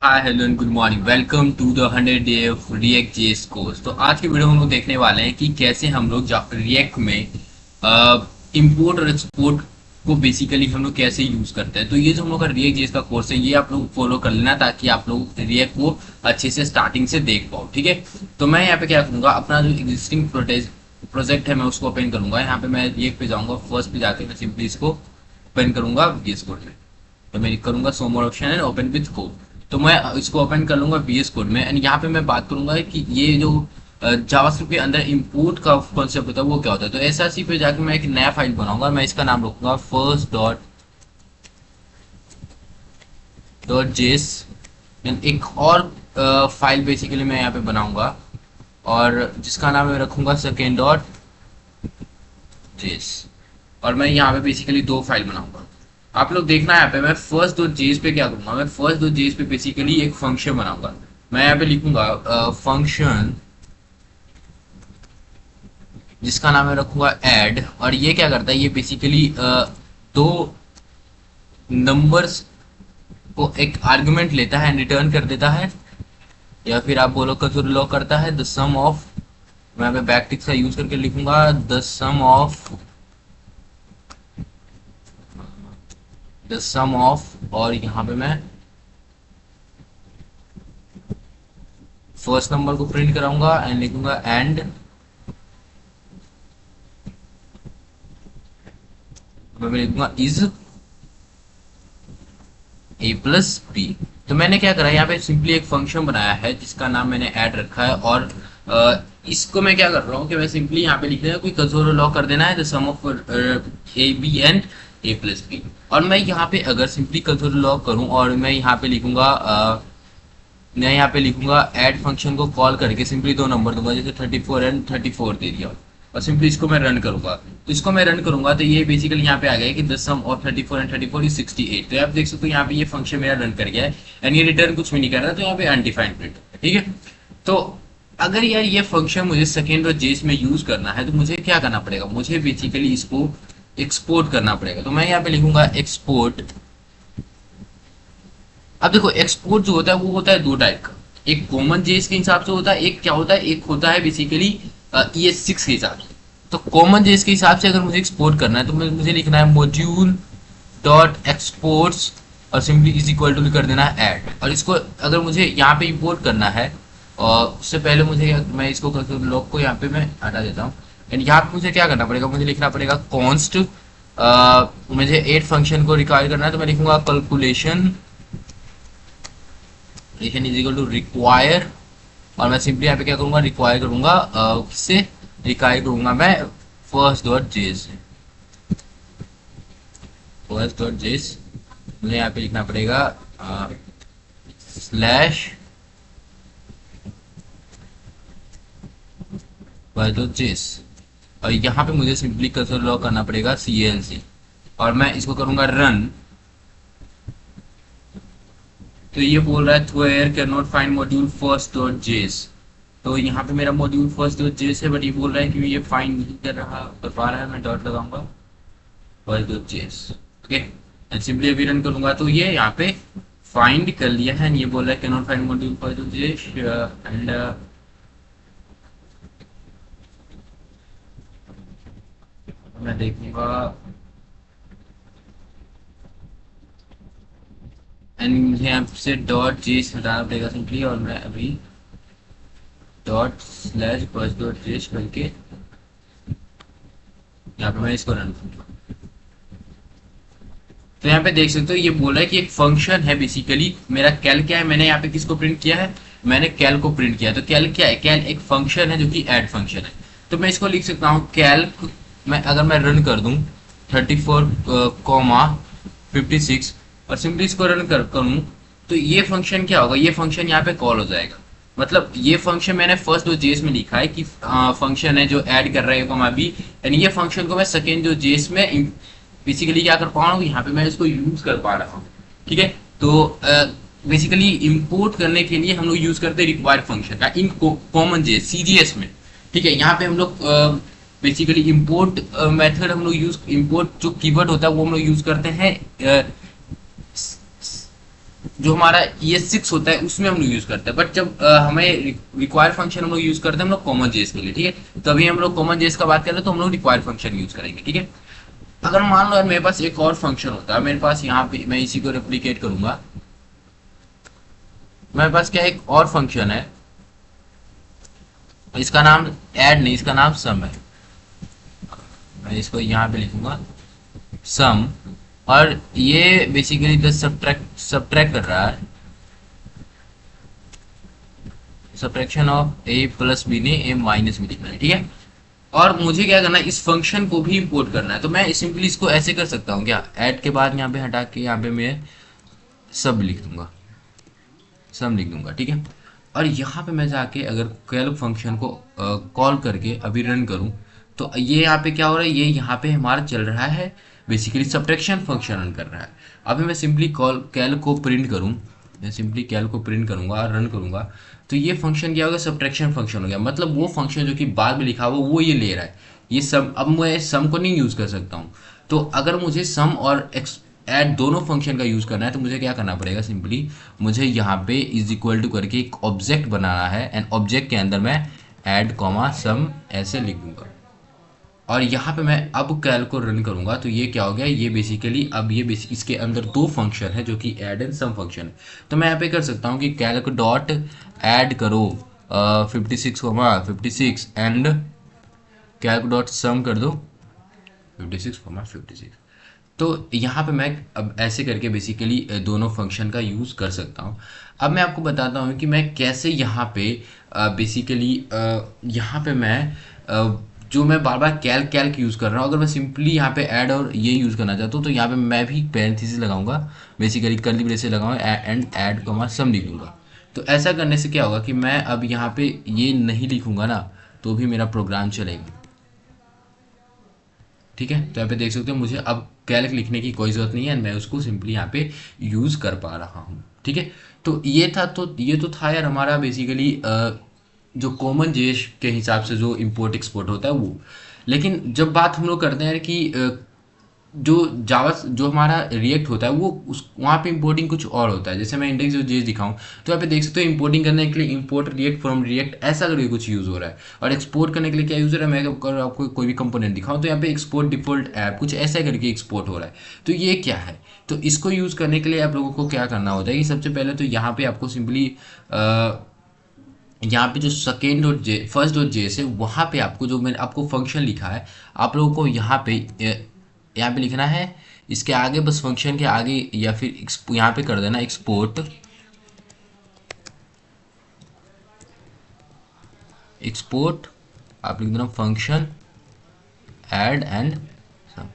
Hi hello and good morning, welcome to the 100 day of React JS course. तो आज की video में हम लोग देखने वाले हैं कि कैसे हम लोग रिएक्ट में इंपोर्ट और एक्सपोर्ट को बेसिकली हम लोग कैसे यूज करते हैं। तो ये जो हम लोग का रिएक्ट जेएस का कोर्स है, ये आप लोग फॉलो कर लेना ताकि आप लोग रिएक्ट को अच्छे से स्टार्टिंग से देख पाओ। ठीक है, तो मैं यहाँ पे क्या करूंगा, अपना जो एग्जिस्टिंग प्रोजेक्ट है मैं उसको ओपन करूंगा। यहाँ पे मैं रिएक्ट पे जाऊंगा, फर्स्ट पे जाके मैं सिंपली इसको ओपन करूंगा VS कोड में। तो मैं करूंगा show more option and open with code. तो मैं इसको ओपन कर लूंगा VS कोड में एंड यहाँ पे मैं बात करूंगा कि ये जो जावास्क्रिप्ट के अंदर इंपोर्ट का कॉन्सेप्ट होता है वो क्या होता है। तो एसआरसी पे जाकर मैं एक नया फाइल बनाऊंगा, मैं इसका नाम रखूंगा फर्स्ट डॉट डॉट जेस। एक और फाइल बेसिकली मैं यहाँ पे बनाऊंगा और जिसका नाम मैं रखूंगा सेकेंड डॉट जेस। और मैं यहाँ पे बेसिकली दो फाइल बनाऊंगा। आप लोग देखना है यहाँ पे मैं फर्स्ट डॉट जेस पे क्या करूंगा, मैं फर्स्ट डॉट जेस पे बेसिकली एक फंक्शन बनाऊंगा। मैं यहाँ पे लिखूंगा फंक्शन जिसका नाम मैं रखूंगा ऐड। और ये क्या करता है, ये बेसिकली दो नंबर्स को एक आर्गुमेंट लेता है एंड रिटर्न कर देता है, या फिर आप बोलो कंसोल लॉग करता है द सम ऑफ। मैं यहाँ पे बैकटिक्स का यूज करके लिखूंगा द सम ऑफ और यहाँ पे मैं फर्स्ट नंबर को प्रिंट कराऊंगा एंड लिखूंगा एंड मैं लिखूंगा इज ए प्लस बी। तो मैंने क्या करा, यहाँ पे सिंपली एक फंक्शन बनाया है जिसका नाम मैंने ऐड रखा है। और इसको मैं क्या कर रहा हूँ कि मैं सिंपली यहाँ पे लिख रहा हूँ कोई कंसोल लॉग कर देना है the sum of A B and A plus B. और मैं यहाँ पे अगर सिंपली कंसोल लॉग करूँ और मैं यहाँ पे लिखूंगा ऐड फंक्शन को कॉल करके सिंपली दो नंबर दूंगा, जैसे 34 एंड 34 दे दिया और सिंपली इसको मैं रन करूंगा। तो इसको मैं रन करूंगा तो ये बेसिकली यहाँ पे आ गया कि the sum of 34 and 34 is 68। तो आप देख सकते हो यहाँ पे ये फंक्शन मेरा रन कर गया है एंड ये रिटर्न कुछ भी नहीं कर रहा, तो यहाँ पे अनडिफाइंड प्रिंट है। ठीक है, तो अगर यार ये फंक्शन मुझे सेकेंड और जेस में यूज करना है तो मुझे क्या करना पड़ेगा, मुझे बेसिकली इसको एक्सपोर्ट करना पड़ेगा। तो मैं यहाँ पे लिखूंगा एक्सपोर्ट। अब देखो एक्सपोर्ट जो होता है वो होता है दो टाइप का, एक कॉमन जेस के हिसाब से होता है, एक क्या होता है, एक होता है बेसिकली ES6 के हिसाब से। तो कॉमन जेस के हिसाब से अगर मुझे एक्सपोर्ट करना है तो मुझे लिखना है मॉड्यूल डॉट एक्सपोर्ट्स और सिंपली इज इक्वल टू कर देना है ऐड। और इसको अगर मुझे यहाँ पे इंपोर्ट करना है और उससे पहले मैं इसको लॉग को यहाँ पे मैं हटा देता हूँ एंड यहाँ पे मुझे क्या करना पड़ेगा, मुझे लिखना पड़ेगा कॉन्स्ट। मुझे एड फंक्शन को रिक्वायर करना है तो मैं लिखूंगा calculation is equal to require. और मैं सिंपली यहाँ पे क्या करूंगा, रिक्वायर करूंगा किससे, रिक्वायर करूंगा मैं फर्स्ट डॉट जेस। फर्स्ट डॉट जेस मुझे यहाँ पे लिखना पड़ेगा स्लैश फर्स्ट डॉट जेस। और यहाँ पे मुझे सिंपली कंसोल लॉग करना पड़ेगा CLC और मैं इसको करूंगा रन। तो ये बोल रहा है through air can not find module first dot जेस। तो यहाँ पे मेरा मॉड्यूल फर्स्ट डॉट जेस है, बट ये बोल रहा है कि ये फाइंड नहीं कर पा रहा है। मैं डॉट लगाऊंगा फर्स्ट डॉट जेस। ओके, एंड सिंपली अभी रन करूंगा तो ये यहाँ पे फाइंड कर लिया है एंड ये बोल रहा है can not find module first dot जेस एंड मैं देखूंगा एंड मुझे यहाँ से डॉट जेस हटाना पड़ेगा सिंपली। और मैं अभी डॉट स्लैश फर्स्ट डॉट जेस करके यहाँ पे मैं इसको रन करूंगा। तो यहाँ पे देख सकते हो ये बोल रहा है कि एक फंक्शन है बेसिकली मेरा कैल क्या है, मैंने यहाँ पे किसको प्रिंट किया है, मैंने कैल को प्रिंट किया। तो कैल क्या है, कैल एक फंक्शन है जो कि ऐड फंक्शन है। तो मैं इसको लिख सकता हूँ कैल, मैं अगर मैं रन कर दूं 34,56 और सिंपली इसको रन करूं तो ये फंक्शन क्या होगा, ये फंक्शन यहाँ पे कॉल हो जाएगा। मतलब ये फंक्शन मैंने फर्स्ट जो जेस में लिखा है कि फंक्शन है जो ऐड कर रहा है कॉमा बी एंड ये फंक्शन को मैं सेकेंड जो जेस में बेसिकली क्या कर पा रहा हूँ, यहाँ पे मैं इसको यूज कर पा रहा हूँ। ठीक है, तो बेसिकली इंपोर्ट करने के लिए हम लोग यूज करते हैं रिक्वायर फंक्शन का इन कॉमन जेस CGS में। ठीक है, यहाँ पे हम लोग बेसिकली इंपोर्ट मेथड हम लोग यूज, इंपोर्ट जो कीवर्ड होता है वो हम लोग यूज करते हैं जो हमारा ES6 होता है उसमें हम लोग यूज करते हैं, बट जब हमें रिक्वायर फंक्शन हम लोग यूज करते हैं हम लोग कॉमन जेस के लिए, ठीक है। तो अभी हम लोग कॉमन जेस का बात करें तो हम लोग रिक्वायर फंक्शन यूज करेंगे, ठीक है। अगर मान लो यार मेरे पास एक और फंक्शन होता है, मेरे पास यहाँ पे मैं इसी को रेप्लिकेट करूंगा, मेरे पास क्या एक और फंक्शन है, इसका नाम ऐड नहीं, इसका नाम सम है। मैं इसको यहाँ पे लिखूंगा सम, और ये बेसिकली द सब्ट्रैक्ट कर रहा है, subtraction of A plus B ने ए माइनस बी लिखना है, ठीक है। और मुझे क्या करना है, इस फंक्शन को भी इंपोर्ट करना है, तो मैं सिंपली इसको ऐसे कर सकता हूँ क्या, ऐड के बाद यहाँ पे हटा के यहाँ पे मैं सब लिख दूंगा, सम लिख दूंगा, ठीक है। और यहाँ पे मैं जाके अगर कैल्क फंक्शन को कॉल करके अभी रन करूँ, तो ये यहाँ पे क्या हो रहा है, ये यहाँ पे हमारा चल रहा है बेसिकली सब्ट्रैक्शन फंक्शन रन कर रहा है। अभी मैं सिंपली कॉल कैल को प्रिंट करूँ, मैं सिंपली कैल को प्रिंट करूंगा और रन करूंगा, तो ये फंक्शन क्या होगा, सब्ट्रैक्शन फंक्शन हो गया। मतलब वो फंक्शन जो कि बाद में लिखा हुआ वो ये ले रहा है, ये सम। अब मैं सम को नहीं यूज कर सकता हूँ, तो अगर मुझे सम और ऐड दोनों फंक्शन का यूज करना है तो मुझे क्या करना पड़ेगा, सिंपली मुझे यहाँ पे इज इक्वल टू करके एक ऑब्जेक्ट बनाना है, एंड ऑब्जेक्ट के अंदर मैं ऐड कॉमा सम ऐसे लिख दूंगा। और यहाँ पे मैं अब कैल को रन करूंगा, तो ये क्या हो गया, ये बेसिकली अब ये इसके अंदर दो फंक्शन है जो कि ऐड एंड सम फंक्शन है। तो मैं यहाँ पे कर सकता हूँ कि कैल डॉट ऐड करो 56 एंड कैल डॉट सम कर दो 56 तो यहाँ पे मैं अब ऐसे करके बेसिकली दोनों फंक्शन का यूज़ कर सकता हूँ। अब मैं आपको बताता हूँ कि मैं कैसे यहाँ पे बेसिकली यहाँ पे मैं जो मैं बार बार कैल्क यूज़ कर रहा हूँ, अगर मैं सिंपली यहाँ पे ऐड और ये यूज़ करना चाहता हूँ तो यहाँ पे मैं भी पैरेंथेसिस लगाऊंगा, बेसिकली कर्ली ब्रेसेस लगाऊंगा एंड ऐड कॉमा सम लिख दूंगा। तो ऐसा करने से क्या होगा कि मैं अब यहाँ पे ये नहीं लिखूंगा ना, तो भी मेरा प्रोग्राम चलेगा, ठीक है। तो यहाँ पे देख सकते हो मुझे अब कैल्क लिखने की कोई ज़रूरत नहीं है, मैं उसको सिंपली यहाँ पे यूज़ कर पा रहा हूँ, ठीक है। तो ये तो था यार हमारा बेसिकली जो कॉमन जेस के हिसाब से जो इंपोर्ट एक्सपोर्ट होता है वो। लेकिन जब बात हम लोग करते हैं कि जो जावा जो हमारा रिएक्ट होता है वो उस वहाँ पे इंपोर्टिंग कुछ और होता है। जैसे मैं इंडेक्स जो जेस दिखाऊं तो यहाँ पे देख सकते हो इंपोर्टिंग करने के लिए इंपोर्ट रिएक्ट फ्रॉम रिएक्ट ऐसा करके कुछ यूज़ हो रहा है, और एक्सपोर्ट करने के लिए क्या यूज़ हो रहा है, मैं अगर आपको कोई भी कंपोनेंट दिखाऊं तो यहाँ पे एक्सपोर्ट डिफॉल्ट ऐप कुछ ऐसा करके एक्सपोर्ट हो रहा है। तो ये क्या है, तो इसको यूज़ करने के लिए आप लोगों को क्या करना होता है कि सबसे पहले तो यहाँ पे आपको सिंपली यहाँ पे जो second dot J first dot जेस है वहाँ पे आपको जो मैंने आपको फंक्शन लिखा है आप लोगों को यहाँ पे लिखना है, इसके आगे बस फंक्शन के आगे या फिर यहाँ पे कर देना एक्सपोर्ट आप लिख देना फंक्शन ऐड एंड सम।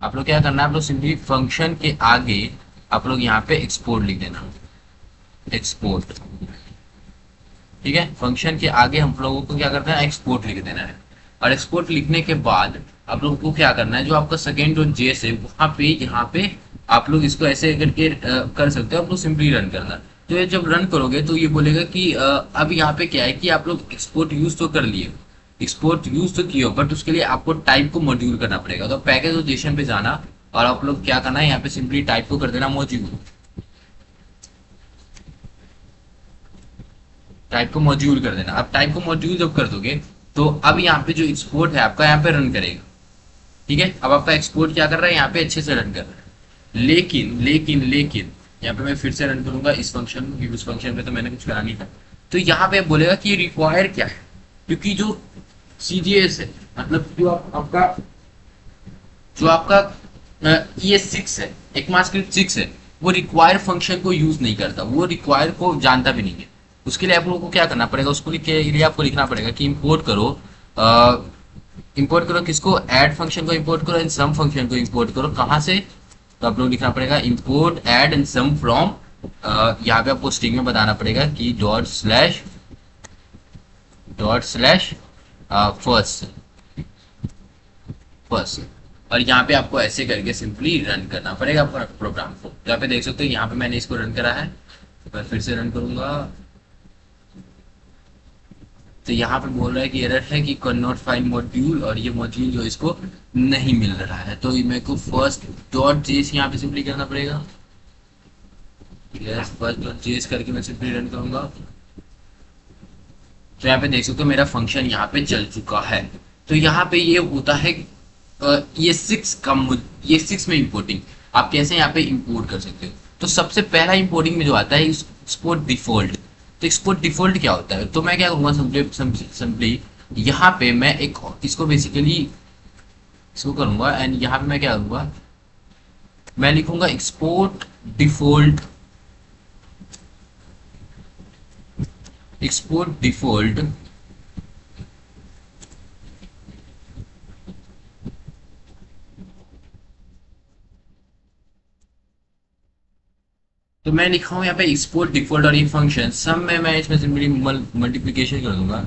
आप लोग क्या करना है, आप लोग सिंपली फंक्शन के आगे आप लोग यहाँ पे एक्सपोर्ट लिख देना, एक्सपोर्ट, ठीक है। फंक्शन के आगे हम लोगों को क्या करना है, एक्सपोर्ट लिख देना है। और एक्सपोर्ट लिखने के बाद आप लोगों को क्या करना है, जो आपका सेकेंड डॉट जेएस है वहाँ पे यहाँ पे आप लोग इसको ऐसे करके कर सकते हो, आप लोग सिंपली रन करना। तो ये जब रन करोगे तो ये बोलेगा कि अब यहाँ पे क्या है कि आप लोग एक्सपोर्ट यूज तो कर लिए, एक्सपोर्ट यूज तो किया, बट उसके लिए आपको टाइप को मॉड्यूल करना पड़ेगा। तो पैकेज लोकेशन पे जाना और आप लोग क्या करना है, यहाँ पे सिंपली टाइप को कर देना मॉड्यूल, टाइप को मॉड्यूल कर देना। अब टाइप को मॉड्यूल जब कर दोगे तो अब यहाँ पे जो एक्सपोर्ट है आपका यहाँ पे रन करेगा, ठीक है। अब आपका एक्सपोर्ट क्या कर रहा है, यहाँ पे अच्छे से रन कर रहा है। लेकिन यहाँ पे मैं फिर से रन करूंगा इस फंक्शन को, इस फंक्शन पे तो मैंने कुछ करा नहीं था। तो यहाँ पे बोलेगा कि ये रिक्वायर क्या है, क्योंकि जो CGS है मतलब जो आपका ES6 है, ECMAScript 6 है, वो रिक्वायर फंक्शन को यूज नहीं करता, वो रिक्वायर को जानता भी नहीं है। उसके लिए आप लोगों को क्या करना पड़ेगा, उसको के लिए आपको लिखना पड़ेगा कि इंपोर्ट करो किसको, ऐड फंक्शन को इंपोर्ट करो एंड सम फंक्शन को इंपोर्ट करो। कहाँ से, तो आप लोग लिखना पड़ेगा import add and sum from, यहाँ पे आपको स्ट्रिंग में बताना पड़ेगा कि डॉट स्लैश फर्स्ट, और यहाँ पे आपको ऐसे करके सिंपली रन करना पड़ेगा प्रोग्राम को। तो यहाँ पे देख सकते हो यहाँ पे मैंने इसको रन करा है, मैं फिर से रन करूंगा। तो यहाँ पे बोल रहा है कि एरर है कि कैन नॉट फाइंड मॉड्यूल, और ये मॉड्यूल जो इसको नहीं मिल रहा है। तो मेरे को फर्स्ट डॉट जेएस यहाँ पे सिंपली करना पड़ेगा। यस, फर्स्ट डॉट जेएस करके मैं सिंपली रन करूंगा। तो यहाँ पे देख सकते हो मेरा फंक्शन यहाँ पे चल चुका है। तो यहाँ पे ये होता है ये सिक्स का ये सिक्स में इंपोर्टिंग आप कैसे यहाँ पे इंपोर्ट कर सकते हो। तो सबसे पहला इंपोर्टिंग में जो आता है एक्सपोर्ट डिफॉल्ट। तो एक्सपोर्ट डिफॉल्ट क्या होता है, तो मैं क्या करूँगा सिंपली यहाँ पे मैं एक इसको बेसिकली इसको करूँगा, एंड यहाँ पे मैं क्या करूँगा, मैं लिखूंगा एक्सपोर्ट डिफॉल्ट, एक्सपोर्ट डिफॉल्ट तो मैं लिखा हूँ यहाँ पे एक्सपोर्ट डिफॉल्ट, और ये फंक्शन सब में मैं इसमें सिंपली मल्टीप्लीकेशन कर दूंगा,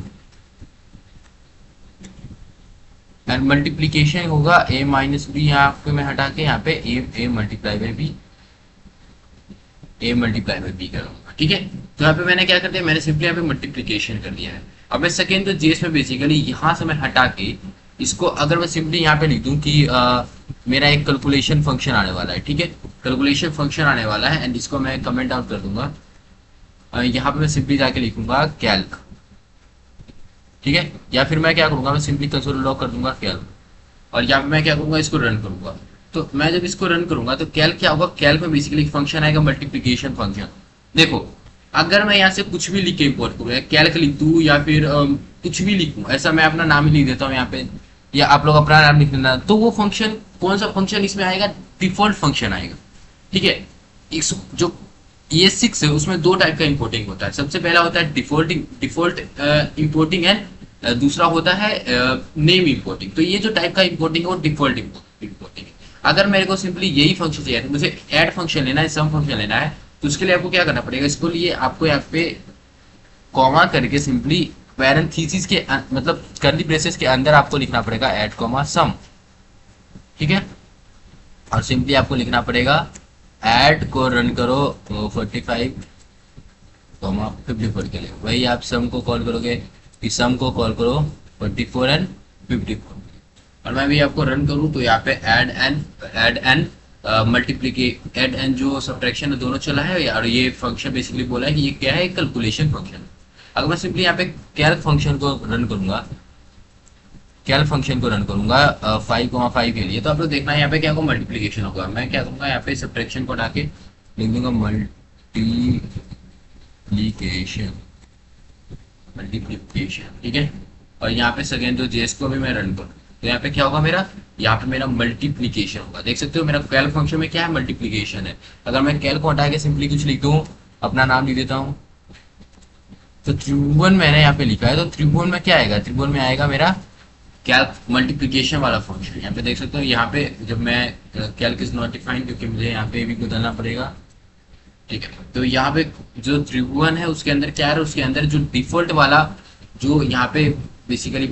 एंड मल्टीप्लीकेशन होगा a माइनस बी, यहाँ पे मैं हटा के यहाँ पे a multiply by B, a multiply by B करूंगा। ठीक है, तो यहाँ पे मैंने क्या कर दिया, मैंने सिंपली यहाँ पे मल्टीप्लीकेशन कर दिया है। अब मैं सेकेंड तो जेएस में बेसिकली यहाँ से मैं हटा के इसको अगर मैं सिंपली यहाँ पे लिख दूं कि मेरा एक कैलकुलेशन फंक्शन आने वाला है। ठीक है, कैलकुलेशन फंक्शन आने वाला है, एंड इसको मैं कमेंट आउट कर दूंगा। यहाँ पे मैं सिंपली जाके लिखूंगा कैल्क। ठीक है, या फिर मैं क्या करूंगा, मैं सिंपली कंसोल लॉग कर दूंगा कैल्क, और यहाँ पे मैं क्या करूंगा, इसको रन करूंगा। तो मैं जब इसको रन करूंगा तो कैल्क क्या होगा, कैल्क में बेसिकली फंक्शन आएगा मल्टीप्लीकेशन फंक्शन। देखो, अगर मैं यहाँ से कुछ भी लिख के इम्पोर्ट करूँ, कैल्क लिख दूँ या फिर कुछ भी लिखूँ, ऐसा मैं अपना नाम ही लिख देता हूँ यहाँ पे, या आप लोग अपना नाम लिख देना, तो वो फंक्शन कौन सा फंक्शन इसमें आएगा, डिफॉल्ट फंक्शन आएगा। ठीक है, जो ये सिक्स है उसमें दो टाइप का इंपोर्टिंग होता है। सबसे पहला होता है डिफॉल्ट इंपोर्टिंग, एंड दूसरा होता है नेम इंपोर्टिंग। तो ये जो टाइप का इंपोर्टिंग है वो डिफॉल्ट इंपोर्टिंग है। अगर मेरे को सिंपली यही फंक्शन चाहिए तो मुझे ऐड फंक्शन लेना है, सम फंक्शन लेना है, तो उसके लिए आपको क्या करना पड़ेगा, इसको लिए आपको यहाँ पे कॉमा करके सिंपली पैरेंथेसिस के मतलब कर्ली ब्रेसेस के अंदर आपको लिखना पड़ेगा ऐड कॉमा सम। ठीक है, और सिंपली आपको लिखना पड़ेगा ऐड को रन करो 45 कॉमा 54 के लिए, वही आप सम को कॉल करोगे कि सम को कॉल करो 44 एंड 54, और मैं भी आपको रन करूं तो यहाँ पे ऐड एंड ऐड एंड जो सब्ट्रैक्शन है दोनों चला है, और ये फंक्शन बेसिकली बोला है कि ये क्या है, कैलकुलेशन फंक्शन। अगर मैं सिंपली यहाँ पे कैल्क फंक्शन को रन करूंगा, कैल्क फंक्शन को रन करूंगा 5,5 के लिए, तो आप लोग देखना है यहाँ पे क्या होगा, मल्टीप्लीकेशन होगा। मैं क्या करूंगा, यहाँ पे सब्ट्रैक्शन को हटा के लिख दूंगा मल्टीप्लीकेशन। ठीक है, और यहाँ पे सेकेंड जो जेएस को भी मैं रन करूँ तो यहाँ पे क्या होगा, मेरा यहाँ पे मेरा मल्टीप्लीकेशन होगा। देख सकते हो मेरा कैल्क फंक्शन में क्या है, मल्टीप्लीकेशन है। अगर मैं कैल्क को हटा के सिंपली कुछ लिख दूँ, अपना नाम लिख देता हूँ, तो त्रिभुवन मैंने यहाँ पे लिखा है, तो त्रिभुवन में क्या आएगा, त्रिभुवन में आएगा मेरा कैल्क मल्टीप्लीकेशन वाला फंक्शन। यहाँ पे देख सकते हो, यहाँ पे जब मैं कैल्क इज नॉट डिफाइंड, क्योंकि मुझे यहाँ पे भी बदलना पड़ेगा। ठीक है, तो यहाँ पे जो त्रिभुवन है उसके अंदर क्या है, उसके अंदर जो डिफॉल्ट वाला जो यहाँ पे बेसिकली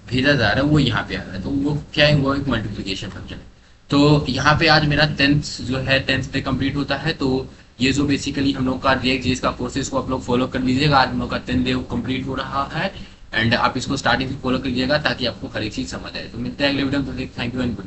भेजा जा रहा है वो यहाँ पे आ रहा है, तो वो क्या है, वो एक मल्टीप्लीकेशन फंक्शन है। तो यहाँ पे आज मेरा 10th जो है 10th पे कंप्लीट होता है। तो ये जो बेसिकली हम लोग का रिएक्ट जेएस का कोर्सेज को आप लोग फॉलो कर लीजिएगा। आज हम लोग का 10 डे कंप्लीट हो रहा है, एंड आप इसको स्टार्टिंग से फॉलो कीजिएगा ताकि आपको हर एक चीज समझ आए। तो मिलते हैं अगले वीडियो में, थैंक यू एंड गुड।